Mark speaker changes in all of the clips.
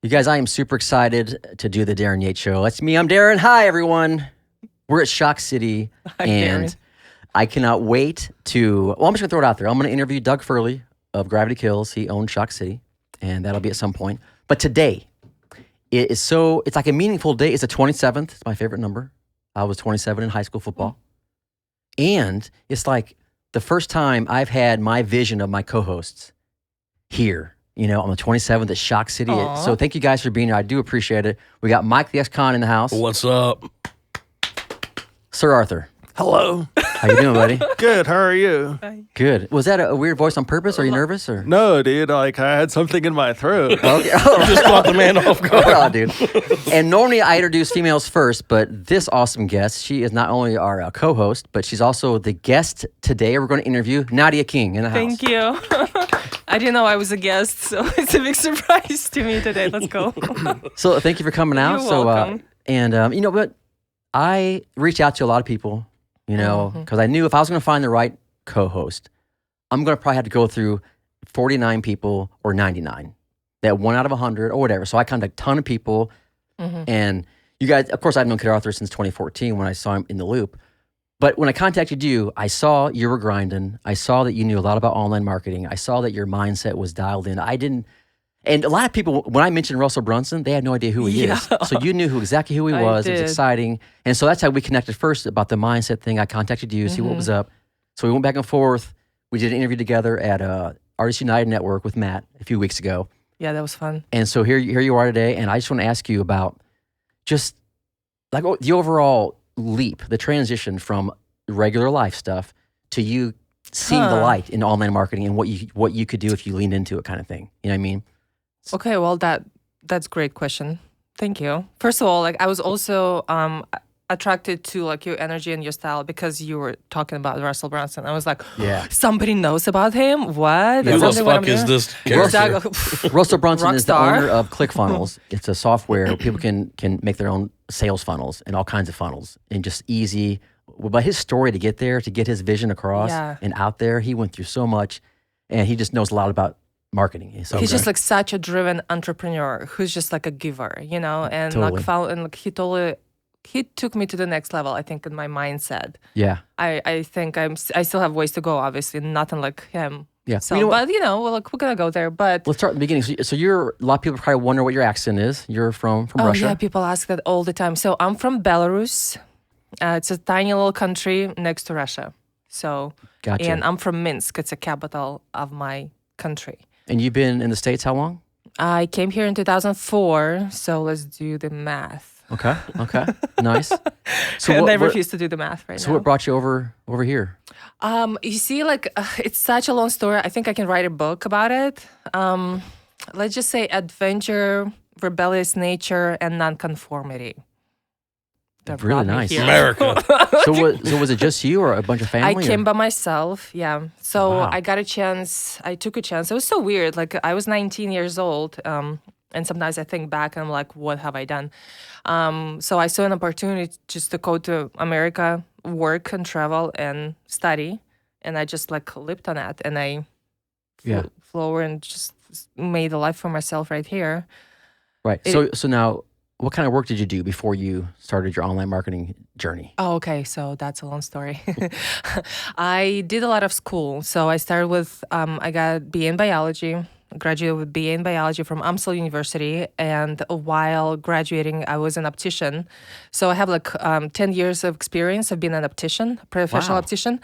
Speaker 1: You guys, I am super excited to do the Darryn Yates Show. That's me. I'm Darryn. Hi, everyone. We're at Shock City,
Speaker 2: Hi,
Speaker 1: and
Speaker 2: Darryn.
Speaker 1: I cannot wait to. Well, I'm just gonna throw it out there. I'm gonna interview Doug Furley of Gravity Kills. He owns Shock City, and that'll be at some point. But today, it's like a meaningful day. It's the 27th. It's my favorite number. I was 27 in high school football, and it's like the first time I've had my vision of my co-hosts here. On the 27th at Shock City.
Speaker 2: Aw.
Speaker 1: So thank you guys for being here. I do appreciate it. We got Mike the Ex-Con in the house.
Speaker 3: What's up?
Speaker 1: Sir Arthur.
Speaker 4: Hello.
Speaker 1: How you doing, buddy?
Speaker 4: Good. How are you?
Speaker 1: Good. Was that a weird voice on purpose? Are you nervous? Or?
Speaker 4: No, dude. Like I had something in my throat.
Speaker 1: Okay. Oh,
Speaker 3: Just caught the man off guard.
Speaker 1: oh, dude. And normally I introduce females first, but this awesome guest, she is not only our co-host, but she's also the guest today. We're going to interview Nadia King in the house.
Speaker 2: Thank you. I didn't know I was a guest, so it's a big surprise to me today. Let's go.
Speaker 1: So thank you for coming out.
Speaker 2: You're welcome.
Speaker 1: And you know what? I reached out to a lot of people, because I knew if I was going to find the right co-host, I'm going to probably have to go through 49 people or 99. That 1 out of 100 or whatever. So I contacted a ton of people. And you guys, of course, I've known Kid Arthur since 2014 when I saw him in the loop. But when I contacted you, I saw you were grinding. I saw that you knew a lot about online marketing. I saw that your mindset was dialed in. And a lot of people, when I mentioned Russell Brunson, they had no idea who he is. So you knew exactly who he
Speaker 2: I
Speaker 1: was. It was
Speaker 2: did.
Speaker 1: exciting. And so that's how we connected first about the mindset thing. I contacted you, see what was up. So we went back and forth. We did an interview together at Artists United Network with Matt a few weeks ago.
Speaker 2: Yeah, that was fun.
Speaker 1: And so here you are today. And I just want to ask you about just like the overall leap, the transition from regular life stuff to you seeing the light in online marketing and what you could do if you leaned into it, kind of thing. You know what I mean?
Speaker 2: Okay, well, that's a great question. Thank you. First of all, I was also attracted to your energy and your style because you were talking about Russell Brunson. I was like,
Speaker 1: Yeah.
Speaker 2: somebody knows about him? What?
Speaker 3: Who the
Speaker 2: That's something what
Speaker 3: fuck
Speaker 2: I'm
Speaker 3: is
Speaker 2: doing?
Speaker 3: this character?
Speaker 2: Exactly.
Speaker 1: Russell Brunson is the
Speaker 2: Rockstar.
Speaker 1: owner of ClickFunnels. It's a software where people can make their own sales funnels and all kinds of funnels and just easy. But his story to get there, to get his vision across
Speaker 2: Yeah.
Speaker 1: and out there, he went through so much, and he just knows a lot about marketing. So
Speaker 2: He's just such a driven entrepreneur who's just a giver, and
Speaker 1: Totally.
Speaker 2: he took me to the next level, I think, in my mindset.
Speaker 1: yeah.
Speaker 2: I think I still have ways to go, obviously, nothing like him.
Speaker 1: Yeah.
Speaker 2: So,
Speaker 1: You know what?
Speaker 2: but we're gonna go there. But
Speaker 1: Let's start at the beginning. So a lot of people probably wonder what your accent is. You're from Russia.
Speaker 2: yeah, people ask that all the time. So I'm from Belarus. It's a tiny little country next to Russia. So,
Speaker 1: Gotcha.
Speaker 2: and I'm from Minsk. It's a capital of my country.
Speaker 1: And you've been in the States how long?
Speaker 2: I came here in 2004. So let's do the math.
Speaker 1: Okay. Nice. So
Speaker 2: And I refuse to do the math right
Speaker 1: So
Speaker 2: now.
Speaker 1: what brought you over here?
Speaker 2: You see, it's such a long story. I think I can write a book about it. Let's just say adventure, rebellious nature, and nonconformity. That
Speaker 1: Really
Speaker 2: brought me
Speaker 1: nice.
Speaker 2: here.
Speaker 3: America.
Speaker 1: So was it just you or a bunch of
Speaker 2: I
Speaker 1: family?
Speaker 2: came by myself, yeah. So
Speaker 1: Wow.
Speaker 2: I got a chance. I took a chance. It was so weird. I was 19 years old, and sometimes I think back and I'm like, what have I done? So I saw an opportunity just to go to America, work and travel and study, and I just leaped on that, and I
Speaker 1: Yeah.
Speaker 2: flew over and just made a life for myself right here.
Speaker 1: Right. So now, what kind of work did you do before you started your online marketing journey?
Speaker 2: Oh, okay. So that's a long story. I did a lot of school. So I started with, I got BA in biology, graduated with BA in biology from Amstel University. And while graduating, I was an optician. So I have 10 years of experience of being an optician, professional
Speaker 1: Wow.
Speaker 2: optician.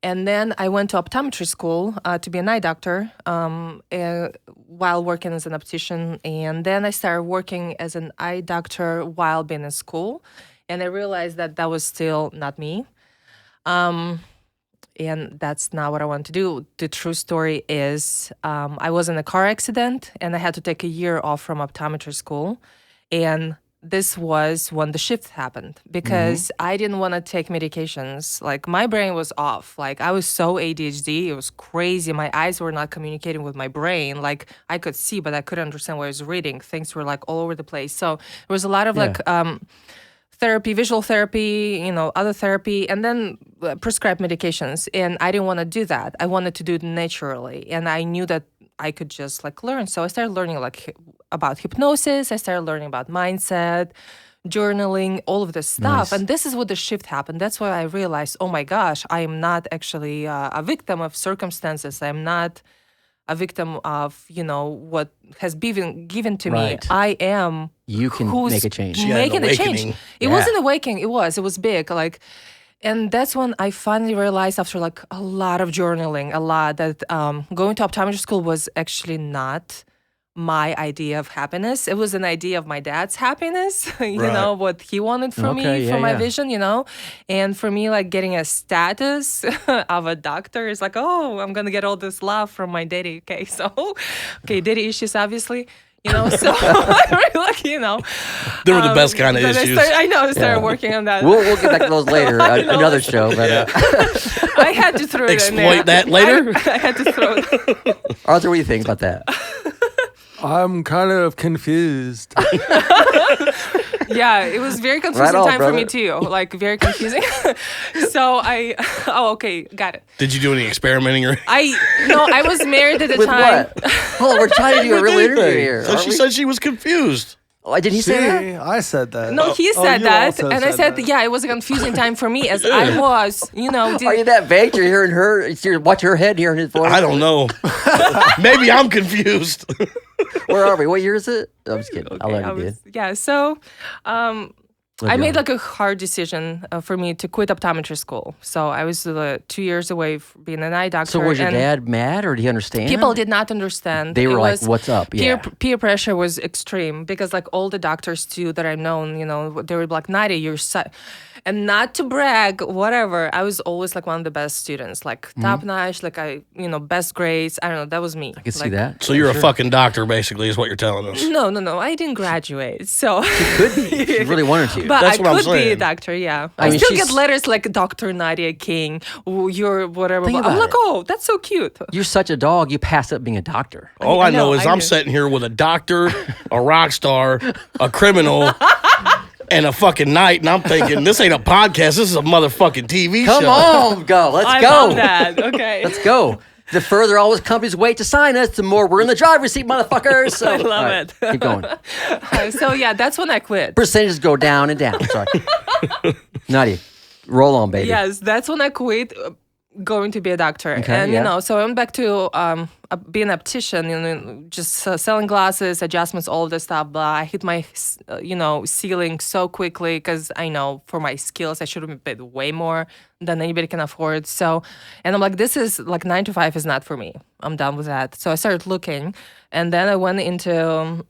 Speaker 2: And then I went to optometry school to be an eye doctor while working as an optician. And then I started working as an eye doctor while being in school. And I realized that that was still not me. And that's not what I want to do. The true story is I was in a car accident and I had to take a year off from optometry school. And this was when the shift happened because I didn't want to take medications. My brain was off. I was so ADHD. It was crazy. My eyes were not communicating with my brain. I could see, but I couldn't understand what I was reading. Things were all over the place. So there was a lot of therapy, visual therapy, other therapy, and then prescribed medications. And I didn't want to do that. I wanted to do it naturally. And I knew that I could just learn. So I started learning about hypnosis. I started learning about mindset, journaling, all of this stuff.
Speaker 1: Nice.
Speaker 2: And this is what the shift happened. That's why I realized, oh my gosh, I am not actually a victim of circumstances. I'm not a victim of, what has been given to me.
Speaker 1: Right.
Speaker 2: I am
Speaker 1: You can
Speaker 2: who's
Speaker 1: make a change.
Speaker 3: had an
Speaker 2: making a change.
Speaker 3: awakening.
Speaker 2: It
Speaker 1: Yeah.
Speaker 2: wasn't awakening. It was big. And that's when I finally realized after a lot of journaling, that going to optometry school was actually not my idea of happiness. It was an idea of my dad's happiness,
Speaker 3: Right.
Speaker 2: what he wanted from
Speaker 1: Okay,
Speaker 2: me,
Speaker 1: yeah,
Speaker 2: from my
Speaker 1: yeah.
Speaker 2: vision, And for me, getting a status of a doctor is oh, I'm going to get all this love from my daddy. Okay, so, daddy issues, obviously. So I really,
Speaker 3: They were the best kind of
Speaker 2: then
Speaker 3: issues.
Speaker 2: I started working on that.
Speaker 1: We'll get back to those later, another show. But
Speaker 2: I had to throw it in there.
Speaker 3: Exploit that later?
Speaker 2: I had to throw it.
Speaker 1: Arthur, what do you think about that?
Speaker 4: I'm kind of confused.
Speaker 2: Yeah, it was very confusing
Speaker 1: Right on,
Speaker 2: time for me
Speaker 1: brother.
Speaker 2: too. Very confusing. So okay, got it.
Speaker 3: Did you do any experimenting or
Speaker 2: I was married at the
Speaker 1: With
Speaker 2: time.
Speaker 1: what? Hold on, we're trying to do a real interview here.
Speaker 3: So
Speaker 1: aren't
Speaker 3: she
Speaker 1: we?
Speaker 3: said she was confused.
Speaker 1: Oh, did he
Speaker 4: See,
Speaker 1: say that?
Speaker 4: I said that.
Speaker 2: No, he
Speaker 4: Oh,
Speaker 2: said
Speaker 4: you
Speaker 2: that,
Speaker 4: also
Speaker 2: and I said,
Speaker 4: that.
Speaker 2: yeah, it was a confusing time for me as I was,
Speaker 1: Are you that vague? You're hearing her. You're watching her head, hearing his voice.
Speaker 3: I don't know. Maybe I'm confused.
Speaker 1: Where are we? What year is it? I'm just kidding. I
Speaker 2: Okay,
Speaker 1: love you, dude.
Speaker 2: yeah. So,
Speaker 1: Love
Speaker 2: I
Speaker 1: you.
Speaker 2: made a hard decision for me to quit optometry school. So I was 2 years away from being an eye doctor.
Speaker 1: So was your
Speaker 2: and
Speaker 1: dad mad, or did he understand?
Speaker 2: People did not understand.
Speaker 1: They
Speaker 2: It
Speaker 1: were like,
Speaker 2: was-
Speaker 1: "What's up?"
Speaker 2: Peer,
Speaker 1: Yeah.
Speaker 2: peer pressure was extreme because all the doctors too that I've known, they were like, Nadia, you're and not to brag, whatever. I was always one of the best students, top notch, best grades. I don't know, that was me.
Speaker 1: I can see that.
Speaker 3: So you're a fucking doctor, basically, is what you're telling us.
Speaker 2: No, I didn't graduate, so
Speaker 1: Could be if you really wanted to.
Speaker 2: but
Speaker 3: That's
Speaker 2: I
Speaker 3: what I'm
Speaker 2: could be a
Speaker 3: saying.
Speaker 2: doctor. Yeah,
Speaker 1: I
Speaker 2: I,
Speaker 1: mean,
Speaker 2: still
Speaker 1: she's-
Speaker 2: get letters like Dr. Nadia King. You're whatever.
Speaker 1: Think
Speaker 2: I'm
Speaker 1: about
Speaker 2: like,
Speaker 1: it.
Speaker 2: oh, that's so cute.
Speaker 1: You're such a dog. You passed up being a doctor.
Speaker 3: All I know
Speaker 2: know,
Speaker 3: is
Speaker 2: I
Speaker 3: I'm
Speaker 2: knew.
Speaker 3: sitting here with a doctor, a rock star, a criminal, and a fucking knight, and I'm thinking, this ain't a podcast. This is a motherfucking TV
Speaker 1: Come
Speaker 3: show.
Speaker 1: on, go. Let's
Speaker 2: I
Speaker 1: go.
Speaker 2: love that. Okay.
Speaker 1: Let's go. The further all those companies wait to sign us, the more we're in the driver's seat, motherfuckers. So,
Speaker 2: I love
Speaker 1: all right,
Speaker 2: it.
Speaker 1: Keep going.
Speaker 2: So yeah, that's when I quit.
Speaker 1: Percentages go down and down. Sorry. Nadia, roll on, baby.
Speaker 2: Yes, that's when I quit going to be a doctor.
Speaker 1: Okay,
Speaker 2: And,
Speaker 1: yeah.
Speaker 2: so I went back to being an optician, just selling glasses, adjustments, all of this stuff. Blah. I hit my, ceiling so quickly because I know for my skills, I should have been paid way more than anybody can afford. So, and I'm like, this is 9 to 5 is not for me. I'm done with that. So I started looking. And then I went into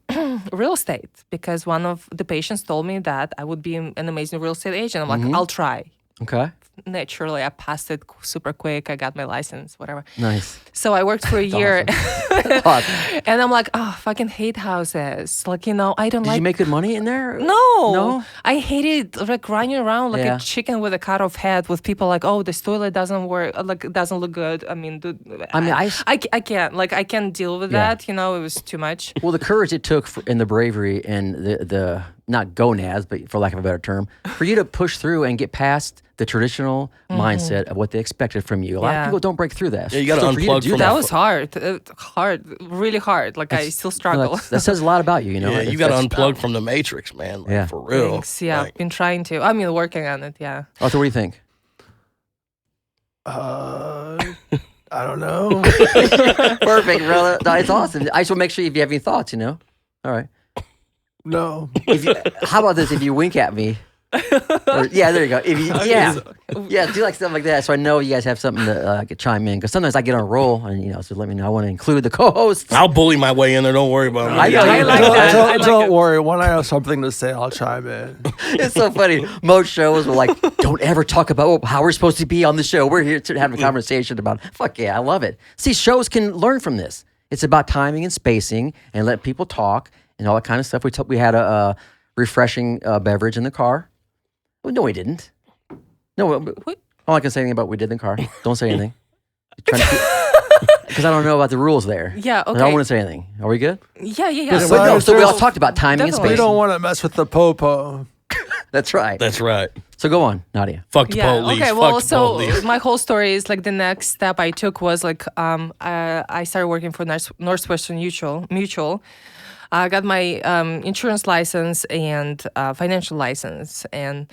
Speaker 2: real estate because one of the patients told me that I would be an amazing real estate agent. I'm like, I'll try.
Speaker 1: Okay.
Speaker 2: Naturally, I passed it super quick. I got my license, whatever.
Speaker 1: Nice.
Speaker 2: So I worked for a year,
Speaker 1: Awesome.
Speaker 2: and I'm like, oh, fucking hate houses. I don't
Speaker 1: Did
Speaker 2: like.
Speaker 1: you make good money in there?
Speaker 2: No,
Speaker 1: No?
Speaker 2: I hated running around like
Speaker 1: Yeah.
Speaker 2: a chicken with a cut off head with people oh, this toilet doesn't work, it doesn't look good. I mean, I can't I can't deal with
Speaker 1: Yeah.
Speaker 2: that. It was too much.
Speaker 1: Well, the courage it took and the bravery and the not gonads, but for lack of a better term, for you to push through and get past the traditional mindset of what they expected from you. A lot of
Speaker 2: Yeah.
Speaker 1: people don't break through that.
Speaker 3: Yeah, you gotta
Speaker 1: So for to
Speaker 3: unplug
Speaker 1: do
Speaker 3: from
Speaker 2: That
Speaker 3: that.
Speaker 2: was hard, really hard. I still struggle.
Speaker 1: That says a lot about you.
Speaker 3: Yeah, you got to unplug from the matrix, man.
Speaker 1: Yeah.
Speaker 3: For real.
Speaker 2: Thanks. Yeah,
Speaker 3: Like,
Speaker 2: been trying to. I mean, working on it. Yeah.
Speaker 1: Arthur, what do you think?
Speaker 4: I don't know.
Speaker 1: Perfect, brother. No, it's awesome. I just want to make sure if you have any thoughts, All right.
Speaker 4: No.
Speaker 1: How about this? If you wink at me. Yeah, there you go. If you, yeah, do stuff like that, so I know you guys have something to chime in. Because sometimes I get on a roll, and so let me know. I want to include the co-hosts.
Speaker 3: I'll bully my way in there. Don't worry about it.
Speaker 1: I know.
Speaker 2: I like that. I like
Speaker 4: Don't
Speaker 2: it.
Speaker 4: worry. When I have something to say, I'll chime in.
Speaker 1: It's so funny. Most shows were like, "Don't ever talk about how we're supposed to be on the show. We're here to have a conversation about." Fuck yeah, I love it. See, shows can learn from this. It's about timing and spacing, and let people talk and all that kind of stuff. We had a refreshing beverage in the car. Well, no, we didn't. No, all I can say anything about what we did in the car. Don't say anything. Because I don't know about the rules there.
Speaker 2: Yeah,
Speaker 1: I
Speaker 2: okay.
Speaker 1: don't want to say anything. Are we good?
Speaker 2: Yeah.
Speaker 1: But no, so we all talked about timing and
Speaker 2: Definitely.
Speaker 4: We
Speaker 1: spacing.
Speaker 4: don't want to mess with the popo.
Speaker 1: That's right.
Speaker 3: That's right.
Speaker 1: So go on, Nadia.
Speaker 3: Fuck the
Speaker 2: Yeah.
Speaker 3: police.
Speaker 2: Okay. Well,
Speaker 3: Fuck the
Speaker 2: so
Speaker 3: police.
Speaker 2: my whole story is like the next step I took was like I started working for Northwestern Mutual. I got my insurance license and financial license and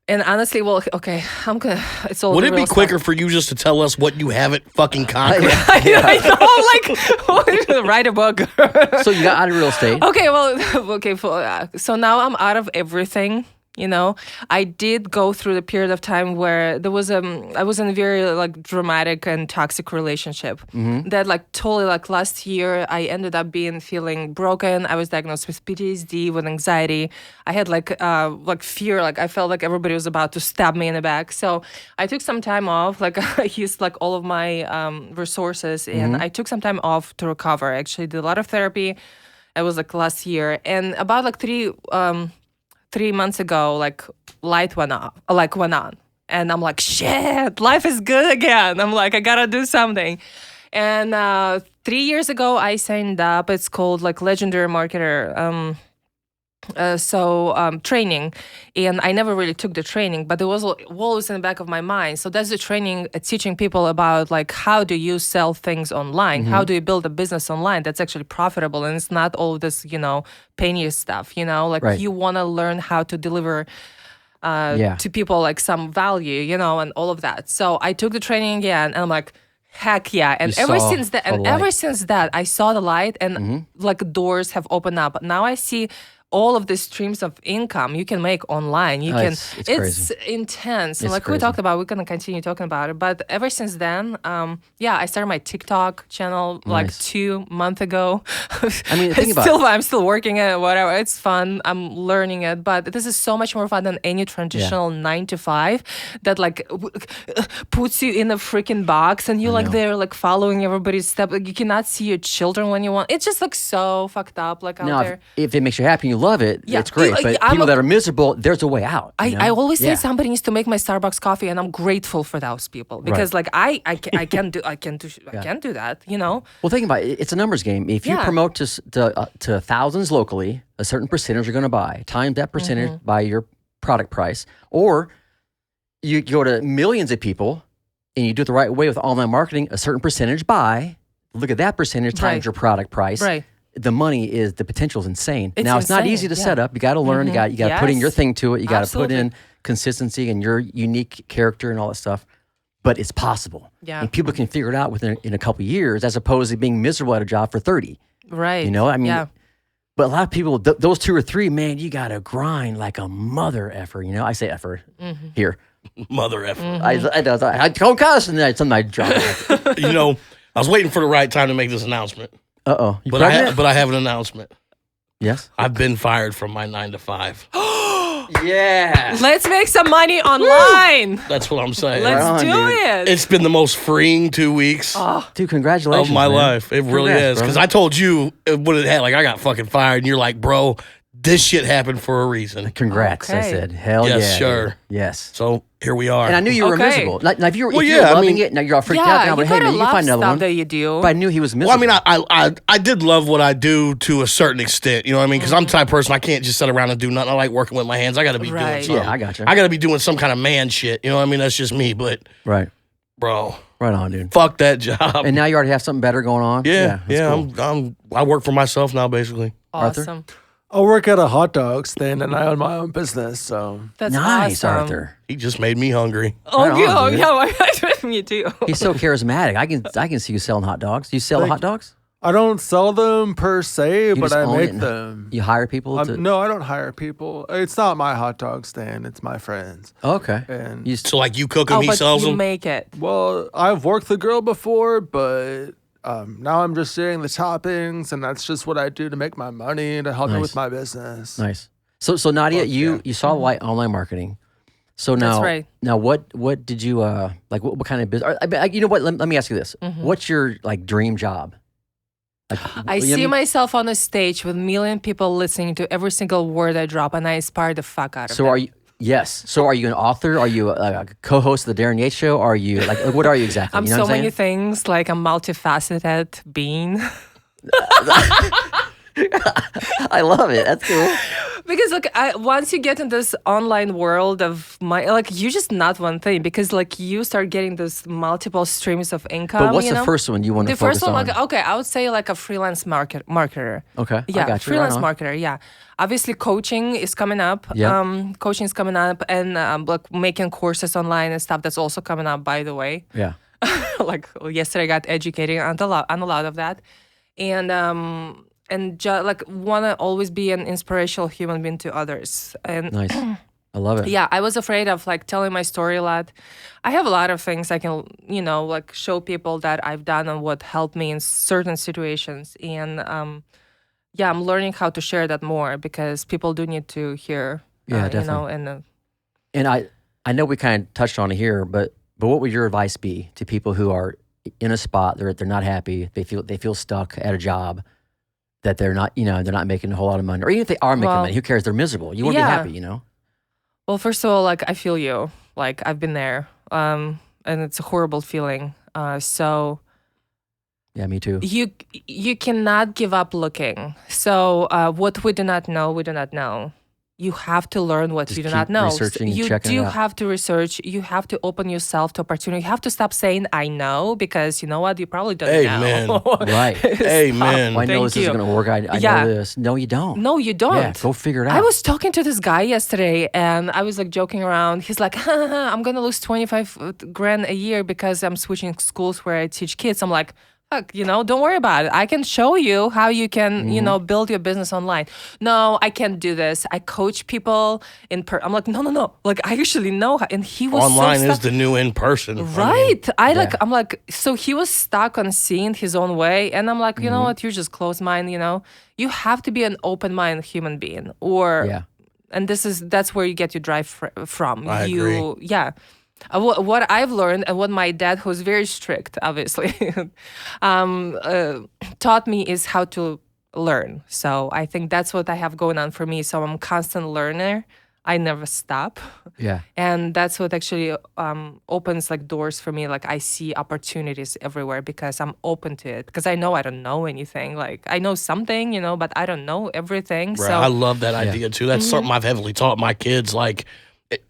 Speaker 2: honestly, well, okay, I'm gonna. It's all.
Speaker 3: Would
Speaker 2: the
Speaker 3: it be
Speaker 2: real
Speaker 3: quicker
Speaker 2: stuff.
Speaker 3: for you just to tell us what you haven't fucking conquered?
Speaker 2: I know, like write a book.
Speaker 1: So you got out of real estate.
Speaker 2: Okay, well, okay. So now I'm out of everything. You know, I did go through the period of time where there was I was in a very like dramatic and toxic relationship. That like totally like last year I ended up feeling broken. I was diagnosed with PTSD, with anxiety. I had like fear. Like I felt like everybody was about to stab me in the back. So I took some time off. Like I used like all of my resources, and I took some time off to recover. I actually did a lot of therapy. It was like last year, and about like 3 months ago, like light went on, and I'm like, shit, life is good again. I'm like, I gotta do something. And 3 years ago, I signed up. It's called like Legendary Marketer. Training, and I never really took the training, but it was always in the back of my mind. So that's the training, teaching people about like how do you sell things online, how do you build a business online that's actually profitable, and it's not all this painty stuff. Like
Speaker 1: Right.
Speaker 2: you want to learn how to deliver to people like some value, and all of that. So I took the training again, and I'm like, heck yeah. And
Speaker 1: You
Speaker 2: ever
Speaker 1: saw
Speaker 2: since that,
Speaker 1: the light.
Speaker 2: I saw the light, and like doors have opened up. Now I see all of these streams of income you can make online. You can.
Speaker 1: It's crazy.
Speaker 2: Intense.
Speaker 1: It's
Speaker 2: Like we
Speaker 1: crazy.
Speaker 2: talked about, we're gonna continue talking about it. But ever since then, I started my TikTok channel like
Speaker 1: Nice.
Speaker 2: 2 months ago.
Speaker 1: I mean, think about it.
Speaker 2: I'm still working it. Whatever. It's fun. I'm learning it. But this is so much more fun than any traditional 9 to 5 that like puts you in a freaking box, and you like they're like following everybody's step. Like you cannot see your children when you want. It's just like so fucked up. Like out
Speaker 1: Now,
Speaker 2: there.
Speaker 1: if it makes you happy and you love it,
Speaker 2: Yeah.
Speaker 1: it's great. But
Speaker 2: I'm
Speaker 1: people
Speaker 2: a-
Speaker 1: that are miserable, there's a way out. you know?
Speaker 2: I always say
Speaker 1: Yeah.
Speaker 2: somebody needs to make my Starbucks coffee, and I'm grateful for those people because like I can't do that.
Speaker 1: Well, think about it. It's a numbers game. If you
Speaker 2: Yeah.
Speaker 1: promote to thousands locally, a certain percentage you're going to buy. Times that percentage by your product price. Or you go to millions of people and you do it the right way with online marketing, a certain percentage buy. Look at that percentage times
Speaker 2: Right.
Speaker 1: your product price.
Speaker 2: Right.
Speaker 1: The money is, the potential is insane.
Speaker 2: It's
Speaker 1: now, it's not
Speaker 2: insane,
Speaker 1: easy to
Speaker 2: yeah.
Speaker 1: set up. You got to learn. You got to put in your
Speaker 2: Yes.
Speaker 1: thing to it. You got to put in
Speaker 2: Absolutely.
Speaker 1: consistency and your unique character and all that stuff. But it's possible.
Speaker 2: Yeah.
Speaker 1: And people can figure it out in a couple of years as opposed to being miserable at a job for 30.
Speaker 2: Right.
Speaker 1: I mean,
Speaker 2: yeah.
Speaker 1: but a lot of people, those 2 or 3, man, you got to grind like a mother effer. I say effer here.
Speaker 3: Mother effer.
Speaker 1: I don't cuss, and then something I drop.
Speaker 3: I was waiting for the right time to make this announcement,
Speaker 1: Uh-oh. You
Speaker 3: but
Speaker 1: pregnant?
Speaker 3: I have an announcement.
Speaker 1: Yes?
Speaker 3: I've been fired from my 9 to 5.
Speaker 1: Yeah.
Speaker 2: Let's make some money online.
Speaker 3: That's what I'm saying.
Speaker 2: Let's
Speaker 1: on,
Speaker 2: do
Speaker 1: dude.
Speaker 2: it.
Speaker 3: It's been the most freeing 2 weeks
Speaker 1: Dude, congratulations.
Speaker 3: of my
Speaker 1: man.
Speaker 3: life. It really
Speaker 1: Congrats,
Speaker 3: is. Because
Speaker 1: brother.
Speaker 3: I told you what it had. Like, I got fucking fired, and you're like, bro, this shit happened for a reason.
Speaker 1: Congrats, I
Speaker 2: Okay.
Speaker 1: said. Hell
Speaker 3: Yes,
Speaker 1: yeah.
Speaker 3: sure.
Speaker 1: dude. Yes.
Speaker 3: So here we are.
Speaker 1: And I knew you were
Speaker 2: Okay.
Speaker 1: miserable. Now, if you were,
Speaker 3: Well,
Speaker 1: if you were
Speaker 3: yeah, I
Speaker 1: loving
Speaker 3: mean-
Speaker 1: it, now you're all freaked
Speaker 2: yeah,
Speaker 1: out now,
Speaker 2: you
Speaker 1: but hey,
Speaker 2: gotta
Speaker 1: man, you can
Speaker 2: love
Speaker 1: find another
Speaker 2: stuff
Speaker 1: one.
Speaker 2: that you do.
Speaker 1: But I knew he was
Speaker 3: Well,
Speaker 1: miserable.
Speaker 3: I mean, I did love what I do to a certain extent. You know what I mean? Because I'm the type of person, I can't just sit around and do nothing. I like working with my hands. I got to be doing
Speaker 2: Right.
Speaker 3: something.
Speaker 1: Yeah, I gotcha.
Speaker 3: I got to be doing some kind of man shit. You know what I mean? That's just me. But,
Speaker 1: Right.
Speaker 3: bro,
Speaker 1: Right on, dude.
Speaker 3: fuck that job.
Speaker 1: And now you already have something better going on?
Speaker 3: yeah,
Speaker 1: that's cool.
Speaker 3: I work for myself now, basically.
Speaker 1: Arthur?
Speaker 2: Awesome.
Speaker 4: I work at a hot dog stand and I own my own business. So
Speaker 2: That's
Speaker 1: Nice,
Speaker 2: awesome.
Speaker 1: Arthur.
Speaker 3: He just made me hungry.
Speaker 2: Oh,
Speaker 1: Right
Speaker 2: yeah,
Speaker 1: on, dude.
Speaker 2: yeah, me too.
Speaker 1: He's so charismatic. I can see you selling hot dogs. Do you sell the hot dogs?
Speaker 4: I don't sell them per se, but
Speaker 1: just
Speaker 4: I
Speaker 1: own it
Speaker 4: make
Speaker 1: and-
Speaker 4: them.
Speaker 1: You hire people to.
Speaker 4: No, I don't hire people. It's not my hot dog stand. It's my friends.
Speaker 1: Okay.
Speaker 4: And
Speaker 1: You
Speaker 3: So, like, you cook them,
Speaker 2: Oh,
Speaker 3: he
Speaker 2: but
Speaker 3: sells
Speaker 2: you
Speaker 3: them.
Speaker 2: make it.
Speaker 4: well, I've worked the grill before, but now I'm just doing the toppings, and that's just what I do to make my money to help me
Speaker 1: Nice.
Speaker 4: with my business.
Speaker 1: Nice. So Nadia,
Speaker 4: Fuck
Speaker 1: you
Speaker 4: yeah.
Speaker 1: you saw light online marketing. So now,
Speaker 2: That's right.
Speaker 1: now what did you like? What kind of business? You know what? Let me ask you this: What's your like dream job? Like,
Speaker 2: I
Speaker 1: you know what
Speaker 2: see
Speaker 1: mean?
Speaker 2: myself on a stage with a million people listening to every single word I drop, and I inspire the fuck out of
Speaker 1: So
Speaker 2: them.
Speaker 1: are you? Yes. So are you an author? Are you a co-host of the Darryn Yates show? Are you like what are you exactly?
Speaker 2: I'm
Speaker 1: you know
Speaker 2: so
Speaker 1: what I'm
Speaker 2: many
Speaker 1: saying?
Speaker 2: things. Like I'm multifaceted being.
Speaker 1: I love it. That's cool.
Speaker 2: Because like once you get in this online world of you just not one thing because like you start getting this multiple streams of income.
Speaker 1: But what's the first one you want to focus on?
Speaker 2: The first one, okay, I would say like a freelance marketer.
Speaker 1: Okay,
Speaker 2: yeah,
Speaker 1: I got you.
Speaker 2: freelance
Speaker 1: Right
Speaker 2: marketer. Yeah, obviously coaching is coming up.
Speaker 1: Yeah.
Speaker 2: Coaching is coming up, and like making courses online and stuff. That's also coming up, by the way.
Speaker 1: Yeah.
Speaker 2: Like yesterday, I got educated on a lot of that, and like want to always be an inspirational human being to others. And
Speaker 1: Nice. I love it.
Speaker 2: yeah, I was afraid of like telling my story a lot. I have a lot of things I can, like show people that I've done and what helped me in certain situations. And yeah, I'm learning how to share that more because people do need to hear.
Speaker 1: Yeah, definitely. And I know we kind of touched on it here, but what would your advice be to people who are in a spot they're not happy, they feel stuck at a job? That they're not, they're not making a whole lot of money, or even if they are making money, who cares? They're miserable. You want to be happy,
Speaker 2: Well, first of all, like I feel you. Like I've been there, and it's a horrible feeling. So
Speaker 1: yeah, me too.
Speaker 2: You cannot give up looking. So what we do not know, we do not know. You have to learn what you do not know. You do have to research. You have to open yourself to opportunity. You have to stop saying "I know" because you know what, you probably don't know.
Speaker 1: Right.
Speaker 3: Amen.
Speaker 1: I know this isn't going to work. I know this. No, you don't.
Speaker 2: No, you don't.
Speaker 1: Yeah, go figure it out.
Speaker 2: I was talking to this guy yesterday, and I was like joking around. He's like, "I'm gonna lose 25 grand a year because I'm switching schools where I teach kids." I'm like, fuck, don't worry about it. I can show you how you can, build your business online. No, I can't do this. I coach people I'm like, no. Like, I actually know how. And he was
Speaker 3: online is the new in person.
Speaker 2: Right. I'm like, so he was stuck on seeing his own way. And I'm like, you know what? You're just closed mind, You have to be an open mind human being. And that's where you get your drive from.
Speaker 3: I agree.
Speaker 2: Yeah. What I've learned and what my dad, who's very strict, obviously, taught me is how to learn. So I think that's what I have going on for me. So I'm a constant learner. I never stop.
Speaker 1: Yeah.
Speaker 2: And that's what actually opens like doors for me. Like I see opportunities everywhere because I'm open to it. Because I know I don't know anything. Like I know something, but I don't know everything.
Speaker 3: Right.
Speaker 2: So
Speaker 3: I love that idea too. That's something I've heavily taught my kids. Like,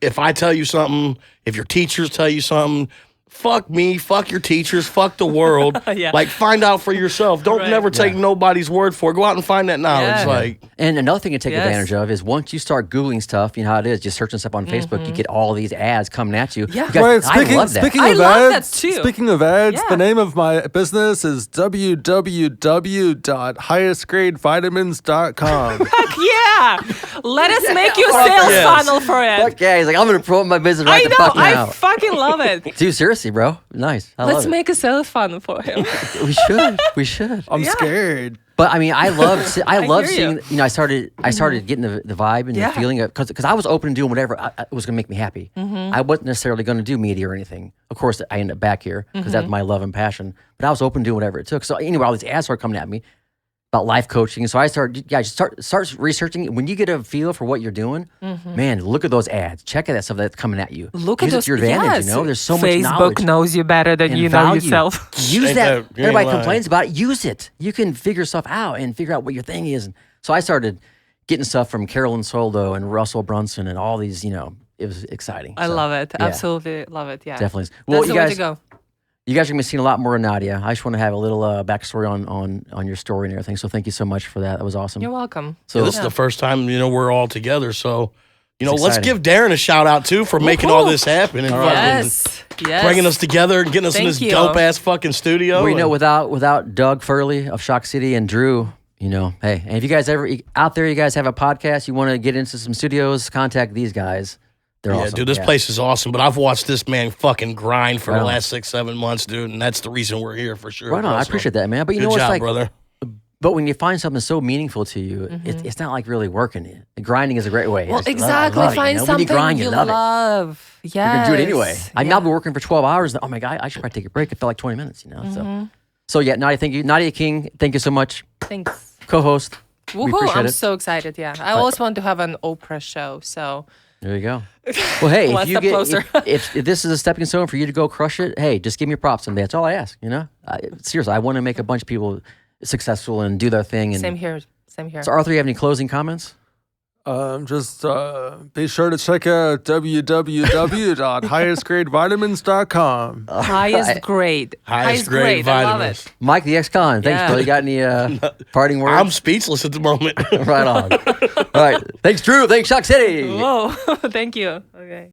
Speaker 3: if I tell you something, if your teachers tell you something, fuck me, fuck your teachers, fuck the world. Like, find out for yourself. Don't never take nobody's word for it. Go out and find that knowledge. Like,
Speaker 1: and another thing to take advantage of is once you start Googling stuff, you know how it is, just searching stuff on Facebook, you get all these ads coming at you.
Speaker 2: Yeah.
Speaker 1: Right. I love that.
Speaker 2: I love that too.
Speaker 4: Speaking of ads, the name of my business is www.highestgradevitamins.com.
Speaker 2: Heck yeah. Let us make you a sales funnel for it.
Speaker 1: Fuck yeah. He's like, I'm going to promote my business right the fuck now.
Speaker 2: I fucking love it.
Speaker 1: Dude, seriously, bro. Nice.
Speaker 2: Let's make a sales funnel for him.
Speaker 1: We should.
Speaker 4: I'm scared.
Speaker 1: But I mean, I love seeing. I started getting the vibe and the feeling of because I was open to doing whatever was going to make me happy. I wasn't necessarily going to do media or anything. Of course, I ended up back here because that's my love and passion. But I was open to doing whatever it took. So anyway, all these ads started coming at me about life coaching. So I started, just start researching. When you get a feel for what you're doing, man, look at those ads. Check out that stuff that's coming at you.
Speaker 2: Look
Speaker 1: Use
Speaker 2: at
Speaker 1: it to your advantage. There's so much knowledge.
Speaker 2: Facebook knows you better than you know yourself.
Speaker 1: Use that. Everybody complains about it. Use it. You can figure stuff out and figure out what your thing is. And so I started getting stuff from Carolyn Soldo and Russell Brunson and all these. It was exciting.
Speaker 2: I love it. Absolutely love it. Yeah,
Speaker 1: definitely. Well,
Speaker 2: that's the way to go.
Speaker 1: You guys are going to be seeing a lot more of Nadia. I just want to have a little backstory on your story and everything. So thank you so much for that. That was awesome.
Speaker 2: You're welcome.
Speaker 3: So this is the first time we're all together. So let's give Darryn a shout out too for making all this happen and bringing us together and getting us in this dope ass fucking studio.
Speaker 1: Well, without Doug Furley of Shock City and Drew. Hey, and if you guys ever out there, you guys have a podcast, you want to get into some studios, contact these guys. They're awesome.
Speaker 3: Dude, this place is awesome. But I've watched this man fucking grind for the last 6-7 months, dude, and that's the reason we're here for sure.
Speaker 1: Right on. I appreciate that, man. But you know what's like,
Speaker 3: brother.
Speaker 1: But when you find something so meaningful to you, it's not like really working. Grinding is a great way.
Speaker 2: Well, exactly. Find something you love.
Speaker 1: Yes. You can do it anyway. I've now been working for 12 hours. Oh my God, I should probably take a break. It felt like 20 minutes, So yeah, Nadia, thank you. Nadia King, thank you so much.
Speaker 2: Thanks.
Speaker 1: Co-host.
Speaker 2: Woohoo! I'm so excited. Yeah, I always want to have an Oprah show. So
Speaker 1: there you go. Well, hey, if this is a stepping stone for you to go crush it, hey, just give me props someday. That's all I ask. Seriously, I want to make a bunch of people successful and do their thing. And
Speaker 2: Same here.
Speaker 1: So, Arthur, you have any closing comments?
Speaker 4: Just be sure to check out www.highestgradevitamins.com.
Speaker 2: Highest grade.
Speaker 3: Highest grade
Speaker 2: I love
Speaker 3: vitamins.
Speaker 2: it.
Speaker 1: Mike the ex-con. Thanks,
Speaker 2: Yeah.
Speaker 1: Bill. You got any parting words?
Speaker 3: I'm speechless at the moment.
Speaker 1: Right on. All right. Thanks, Drew. Thanks, Shock City.
Speaker 2: Whoa. Thank you. Okay.